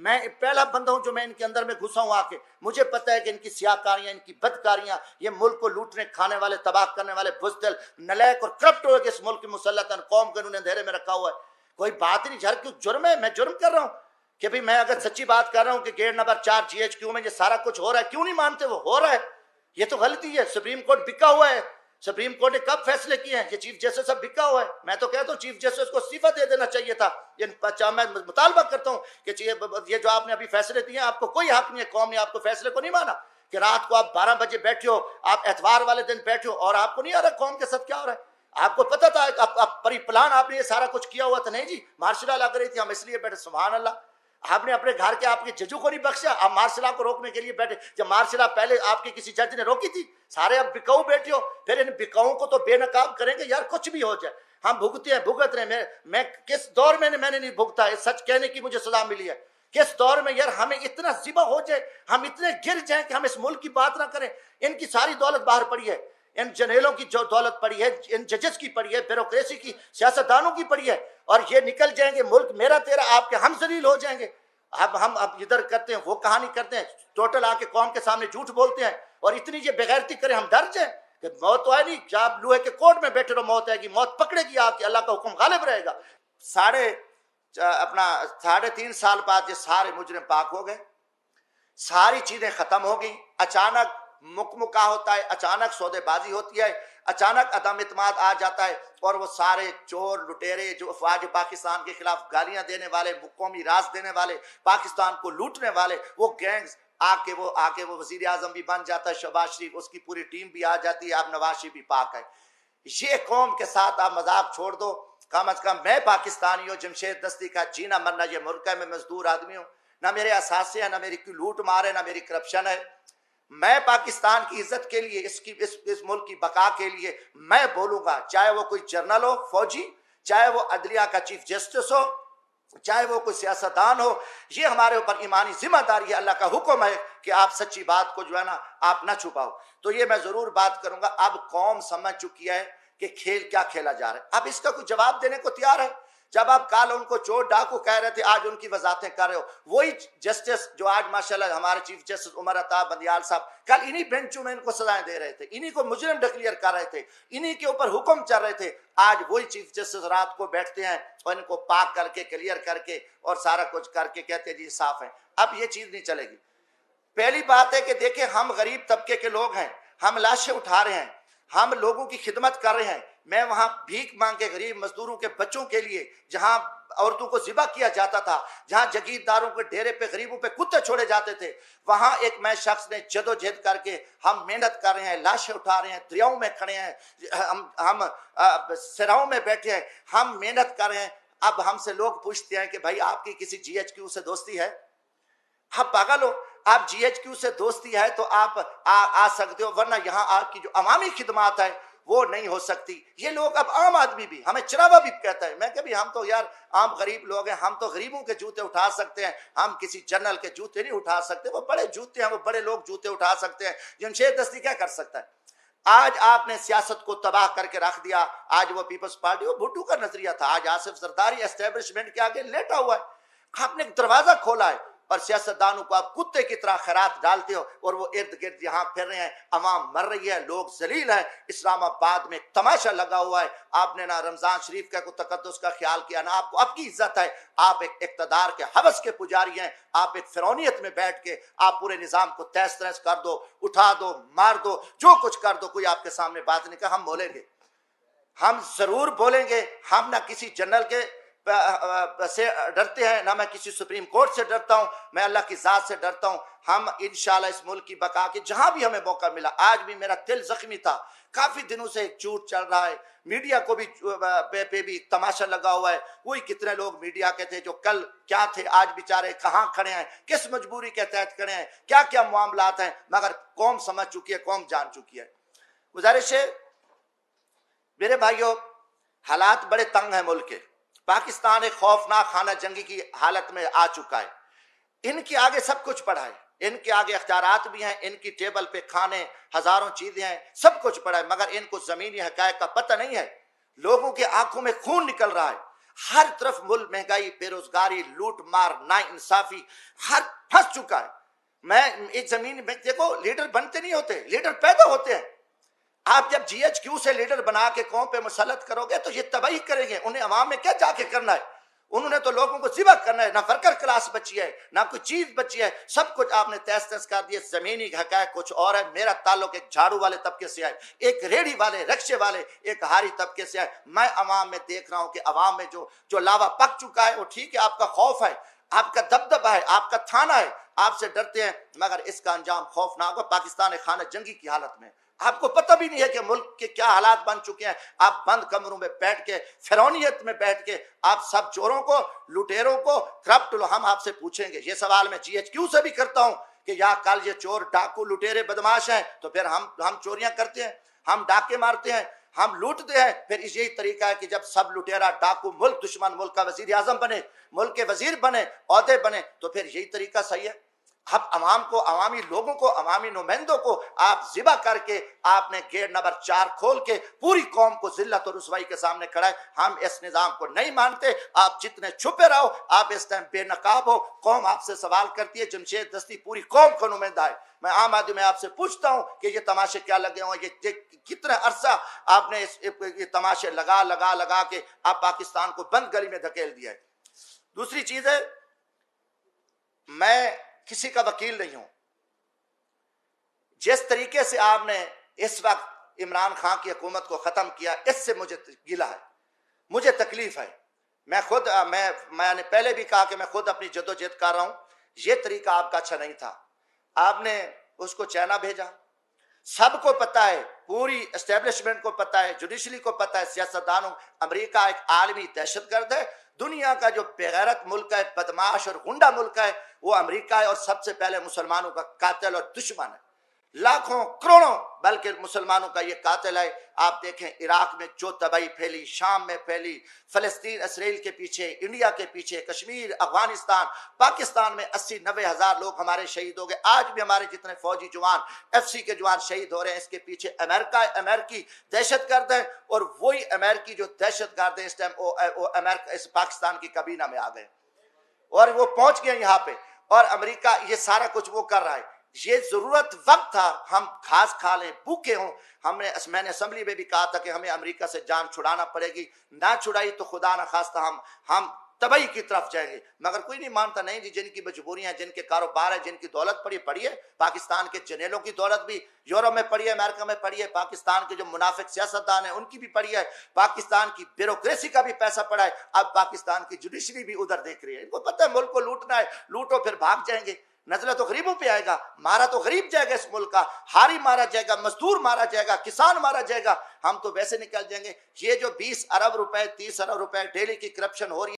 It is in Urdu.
میں پہلا بندہ ہوں جو میں ان کے اندر میں گھسا ہوں آ کے. مجھے پتہ ہے کہ ان کی سیاہکاریاں، ان کی بدکاریاں، یہ ملک کو لوٹنے کھانے والے، تباہ کرنے والے بزدل، نلائق اور کرپٹ ہوئے کہ اس ملک کی مسلطن قوم کو انہوں نے اندھیرے میں رکھا ہوا ہے. کوئی بات نہیں، جھر کیوں جرم ہے؟ میں جرم کر رہا ہوں کہ بھئی میں اگر سچی بات کر رہا ہوں کہ گیٹ نمبر 4 GHQ میں یہ سارا کچھ ہو رہا ہے، کیوں نہیں مانتے؟ وہ ہو رہا ہے، یہ تو غلطی ہے. سپریم کورٹ بکا ہوا ہے. سپریم کورٹ نے کب فیصلے کیے ہیں؟ یہ چیف جسٹس سب بکا ہوا ہے. میں تو کہتا ہوں چیف جسٹس کو استعفیٰ دے دینا چاہیے تھا. میں مطالبہ کرتا ہوں کہ یہ جو آپ نے ابھی فیصلے دیے ہیں، آپ کو کوئی حق نہیں ہے، قوم نے آپ کو فیصلے کو نہیں مانا کہ رات کو آپ 12 بجے بیٹھے ہو، آپ اتوار والے دن بیٹھے ہو اور آپ کو نہیں آ رہا قوم کے ساتھ کیا ہو رہا ہے. آپ کو پتہ تھا، پری پلان آپ نے یہ سارا کچھ کیا ہوا تھا. نہیں جی، مارشل لا کر رہی تھی، ہم اس لیے بیٹھے. سبحان اللہ، آپ نے اپنے گھر کے آپ کے ججوں کو نہیں بخشا، آپ مارشل کو روکنے کے لیے بیٹھے. جب مارشل پہلے آپ کے کسی جج نے روکی تھی، سارے اب بکاؤ بیٹھے ہو. پھر ان بکاؤں کو تو بے نقاب کریں گے یار، کچھ بھی ہو جائے. ہم بھگتے ہیں، بھگت رہے ہیں. میں کس دور میں نے نہیں بھگتا ہے، سچ کہنے کی مجھے سزا ملی ہے. کس دور میں یار ہمیں اتنا ذبح ہو جائے، ہم اتنے گر جائیں کہ ہم اس ملک کی بات نہ کریں. ان کی ساری دولت باہر پڑی ہے، ان جنرلوں کی جو دولت پڑی ہے، ان ججز کی پڑی ہے، بیوروکریسی کی، سیاستدانوں کی پڑی ہے، اور یہ نکل جائیں گے. ملک میرا تیرا آپ کے ہم ذلیل ہو جائیں گے. اب ہم ادھر کرتے ہیں، وہ کہانی کرتے ہیں، ٹوٹل آ کے قوم کے سامنے جھوٹ بولتے ہیں اور اتنی یہ بغیرتی کریں. ہم ڈر جائیں کہ موت تو ہے نہیں، جب آپ لوہے کے کوٹ میں بیٹھے رہو موت آئے گی، موت پکڑے گی آ کے، اللہ کا حکم غالب رہے گا. 3.5 سال بعد یہ سارے مجرم پاک ہو گئے، ساری چیزیں ختم ہو گئی. اچانک مکمکا ہوتا ہے، اچانک سودے بازی ہوتی ہے، اچانک عدم اعتماد آ جاتا ہے، اور وہ سارے چور لٹیرے جو افواج پاکستان کے خلاف گالیاں دینے والے، قومی راز دینے والے، پاکستان کو لوٹنے والے، وہ گینگز آ کے وہ وزیر اعظم بھی بن جاتا ہے شہباز شریف، اس کی پوری ٹیم بھی آ جاتی ہے، اب نواز شریف بھی پاک ہے. یہ قوم کے ساتھ آپ مذاق چھوڑ دو. کم از کم میں پاکستانی ہوں، جمشید دستی کا جینا مرنا یہ ملک ہے، میں مزدور آدمی ہوں، نہ میرے اثاثے ہیں، نہ میری کوئی لوٹ مار ہے، نہ میری کرپشن ہے. میں پاکستان کی عزت کے لیے، اس ملک کی بقا کے لیے میں بولوں گا، چاہے وہ کوئی جنرل ہو، فوجی، چاہے وہ عدلیہ کا چیف جسٹس ہو، چاہے وہ کوئی سیاستدان ہو. یہ ہمارے اوپر ایمانی ذمہ داری ہے، اللہ کا حکم ہے کہ آپ سچی بات کو جو ہے نا آپ نہ چھپاؤ. تو یہ میں ضرور بات کروں گا. اب قوم سمجھ چکی ہے کہ کھیل کیا کھیلا جا رہا ہے. اب اس کا کوئی جواب دینے کو تیار ہے. جب آپ کل ان کو چور ڈاکو کہہ رہے تھے، آج ان کی وضاحتیں کر رہے ہو. وہی جسٹس جو آج ماشاءاللہ ہمارے چیف جسٹس عمر عطا بندیال صاحب کل انہی بینچوں میں ان کو سزائیں دے رہے تھے، انہی کو مجرم ڈکلیئر کر رہے تھے، انہی کے اوپر حکم چل رہے تھے. آج وہی چیف جسٹس رات کو بیٹھتے ہیں اور ان کو پاک کر کے، کلیئر کر کے اور سارا کچھ کر کے کہتے ہیں جی صاف ہیں. اب یہ چیز نہیں چلے گی. پہلی بات ہے کہ دیکھیں، ہم غریب طبقے کے لوگ ہیں، ہم لاشیں اٹھا رہے ہیں، ہم لوگوں کی خدمت کر رہے ہیں. میں وہاں بھیک مانگ کے غریب مزدوروں کے بچوں کے لیے، جہاں عورتوں کو ذبح کیا جاتا تھا، جہاں جگیرداروں کے ڈیرے پہ غریبوں پہ کتے چھوڑے جاتے تھے، وہاں ایک میں شخص نے جدوجہد کر کے ہم محنت کر رہے ہیں، لاشیں اٹھا رہے ہیں، دریاؤں میں کھڑے ہیں، ہم سراؤں میں بیٹھے ہیں، ہم محنت کر رہے ہیں. اب ہم سے لوگ پوچھتے ہیں کہ بھائی آپ کی کسی GHQ سے دوستی ہے؟ آپ پاگل ہو؟ آپ GHQ سے دوستی ہے تو آپ آ سکتے ہو، ورنہ یہاں آپ کی جو عوامی خدمات ہے وہ نہیں ہو سکتی. یہ لوگ اب عام آدمی بھی ہمیں چراوا بھی کہتا ہے. میں کہ بھی ہم تو یار عام غریب لوگ ہیں، ہم تو غریبوں کے جوتے اٹھا سکتے ہیں، ہم کسی جنرل کے جوتے نہیں اٹھا سکتے. وہ بڑے جوتے ہیں، وہ بڑے لوگ جوتے اٹھا سکتے ہیں. جمشید دستی کیا کر سکتا ہے؟ آج آپ نے سیاست کو تباہ کر کے رکھ دیا. آج وہ پیپلز پارٹی، وہ بھٹو کا نظریہ تھا، آج آصف زرداری اسٹیبلشمنٹ کے آگے لیٹا ہوا ہے. آپ نے ایک دروازہ کھولا ہے اور سیاستدانوں کو آپ کتے کی طرح خیرات ڈالتے ہو، اور وہ ارد گرد یہاں پھر رہے ہیں. عوام مر رہی ہے، لوگ ذلیل ہیں. اسلام آباد میں تماشا لگا ہوا ہے. آپ نے نہ رمضان شریف کا کوئی تقدس کا خیال کیا، نہ آپ کو آپ کی عزت ہے. آپ ایک اقتدار کے ہوس کے پجاری ہیں. آپ ایک فرعونیت میں بیٹھ کے آپ پورے نظام کو تہس نہس کر دو، اٹھا دو، مار دو، جو کچھ کر دو. کوئی آپ کے سامنے بات نہیں کہا. ہم بولیں گے، ہم ضرور بولیں گے. ہم نہ کسی جنرل کے سے ڈرتے ہیں، نہ میں کسی سپریم کورٹ سے ڈرتا ہوں، میں اللہ کی ذات سے ڈرتا ہوں. ہم انشاءاللہ اس ملک کی بقا کے جہاں بھی ہمیں موقع ملا. آج بھی میرا دل زخمی تھا. کافی دنوں سے ایک جھوٹ چل رہا ہے، میڈیا کو بھی پہ بھی تماشا لگا ہوا ہے. وہی کتنے لوگ میڈیا کے تھے جو کل کیا تھے، آج بیچارے کہاں کھڑے ہیں، کس مجبوری کے تحت کھڑے ہیں، کیا کیا معاملات ہیں. مگر قوم سمجھ چکی ہے، قوم جان چکی ہے. گزارش ہے میرے بھائیوں، حالات بڑے تنگ ہیں ملک کے. پاکستان ایک خوفناک خانہ جنگی کی حالت میں آ چکا ہے. ان کے آگے سب کچھ پڑا ہے، ان کے آگے اختیارات بھی ہیں، ان کی ٹیبل پہ کھانے ہزاروں چیزیں ہیں، سب کچھ پڑا ہے. مگر ان کو زمینی حقائق کا پتہ نہیں ہے. لوگوں کے آنکھوں میں خون نکل رہا ہے. ہر طرف ملک مہنگائی، بے روزگاری، لوٹ مار، نا انصافی، ہر پھنس چکا ہے۔ میں ایک زمین میں دیکھو، لیڈر بنتے نہیں ہوتے، لیڈر پیدا ہوتے ہیں۔ آپ جب جی ایچ کیو سے لیڈر بنا کے قوم پہ مسلط کرو گے تو یہ تباہی کریں گے۔ انہیں عوام میں کیا جا کے کرنا ہے؟ انہوں نے تو لوگوں کو ذبح کرنا ہے۔ نہ ورکر کلاس بچی ہے، نہ کوئی چیز بچی ہے، سب کچھ آپ نے تہس تہس کر دیا۔ زمینی حقائق کچھ اور ہے۔ میرا تعلق ایک جھاڑو والے طبقے سے ہے، ایک ریڑھی والے، رکشے والے، ایک ہاری طبقے سے ہے۔ میں عوام میں دیکھ رہا ہوں کہ عوام میں جو لاوا پک چکا ہے، وہ ٹھیک ہے، آپ کا خوف ہے، آپ کا دبدبہ ہے، آپ کا تھانہ ہے، آپ سے ڈرتے ہیں، مگر اس کا انجام خوفناک ہے۔ پاکستان ایک خانہ جنگی کی حالت میں، آپ کو پتہ بھی نہیں ہے کہ ملک کے کیا حالات بن چکے ہیں۔ آپ بند کمروں میں بیٹھ کے، فرعونیت میں بیٹھ کے، آپ سب چوروں کو، لٹیروں کو، کرپٹ لو، ہم آپ سے پوچھیں گے۔ یہ سوال میں جی ایچ کیو سے بھی کرتا ہوں کہ یا کل یہ چور، ڈاکو، لٹیرے، بدماش ہیں تو پھر ہم چوریاں کرتے ہیں، ہم ڈاکے مارتے ہیں، ہم لوٹتے ہیں۔ پھر یہی طریقہ ہے کہ جب سب لٹیرا، ڈاکو، ملک دشمن، ملک کا وزیر اعظم بنے، ملک کے وزیر بنے، عہدے بنے، تو پھر یہی طریقہ صحیح ہے؟ اب عوام کو، عوامی لوگوں کو، عوامی نمائندوں کو آپ ذبح کر کے، آپ نے گیٹ نمبر 4 کھول کے پوری قوم کو ذلت اور رسوائی کے سامنے کھڑا ہے۔ ہم اس نظام کو نہیں مانتے۔ آپ جتنے چھپے رہو، آپ اس ٹائم بے نقاب ہو، قوم آپ سے سوال کرتی ہے۔ جمشید دستی پوری قوم کا نمائندہ ہے۔ میں عام آدمی میں آپ سے پوچھتا ہوں کہ یہ تماشے کیا لگے ہوں، یہ کتنا عرصہ آپ نے یہ تماشے لگا کے آپ پاکستان کو بند گلی میں دھکیل دیا ہے۔ دوسری چیز ہے، میں کسی کا وکیل نہیں ہوں۔ جس طریقے سے آپ نے اس وقت عمران خان کی حکومت کو ختم کیا، اس سے مجھے گلہ ہے، مجھے تکلیف ہے۔ میں نے پہلے بھی کہا کہ میں خود اپنی جدوجہد کر رہا ہوں۔ یہ طریقہ آپ کا اچھا نہیں تھا۔ آپ نے اس کو چائنا بھیجا، سب کو پتہ ہے، پوری اسٹیبلشمنٹ کو پتہ ہے، جوڈیشری کو پتہ ہے، سیاستدانوں، امریکہ ایک عالمی دہشت گرد ہے۔ دنیا کا جو بغیرت ملک ہے، بدماش اور غنڈہ ملک ہے، وہ امریکہ ہے، اور سب سے پہلے مسلمانوں کا قاتل اور دشمن ہے۔ لاکھوں کروڑوں بلکہ مسلمانوں کا یہ قاتل ہے۔ آپ دیکھیں عراق میں جو تباہی پھیلی، شام میں پھیلی، فلسطین اسرائیل کے پیچھے، انڈیا کے پیچھے، کشمیر، افغانستان، پاکستان میں 80-90 ہزار لوگ ہمارے شہید ہو گئے۔ آج بھی ہمارے جتنے فوجی جوان، ایف سی کے جوان شہید ہو رہے ہیں۔ اس کے پیچھے امریکہ ہے، امریکی دہشت گرد ہے، اور وہی امریکی جو دہشت گرد ہے اس ٹائم وہ امریکہ اس پاکستان کی کابینہ میں آ گئے، اور وہ پہنچ گئے یہاں پہ، اور امریکہ یہ سارا کچھ وہ کر رہا ہے۔ یہ ضرورت وقت تھا ہم گھاس کھا لیں، بھوکے ہوں۔ میں نے اسمبلی میں بھی کہا تھا کہ ہمیں امریکہ سے جان چھڑانا پڑے گی، نہ چھڑائی تو خدا نہ خواستہ ہم تباہی کی طرف جائیں گے۔ مگر کوئی نہیں مانتا۔ نہیں جی، جن کی مجبوریاں ہیں، جن کے کاروبار ہیں، جن کی دولت پڑی ہے، پاکستان کے جنرلوں کی دولت بھی یورپ میں پڑی ہے، امریکہ میں پڑی ہے، پاکستان کے جو منافق سیاستدان ہیں ان کی بھی پڑی ہے، پاکستان کی بیوروکریسی کا بھی پیسہ پڑا ہے۔ اب پاکستان کی جوڈیشری بھی ادھر دیکھ رہی ہے۔ ان کو پتہ ہے ملک کو لوٹنا ہے، لوٹو پھر بھاگ جائیں گے۔ نزلہ تو غریبوں پہ آئے گا، مارا تو غریب جائے گا، اس ملک کا ہاری مارا جائے گا، مزدور مارا جائے گا، کسان مارا جائے گا، ہم تو ویسے نکل جائیں گے۔ یہ جو 20 ارب روپے، 30 ارب روپے ڈیلی کی کرپشن ہو رہی ہے،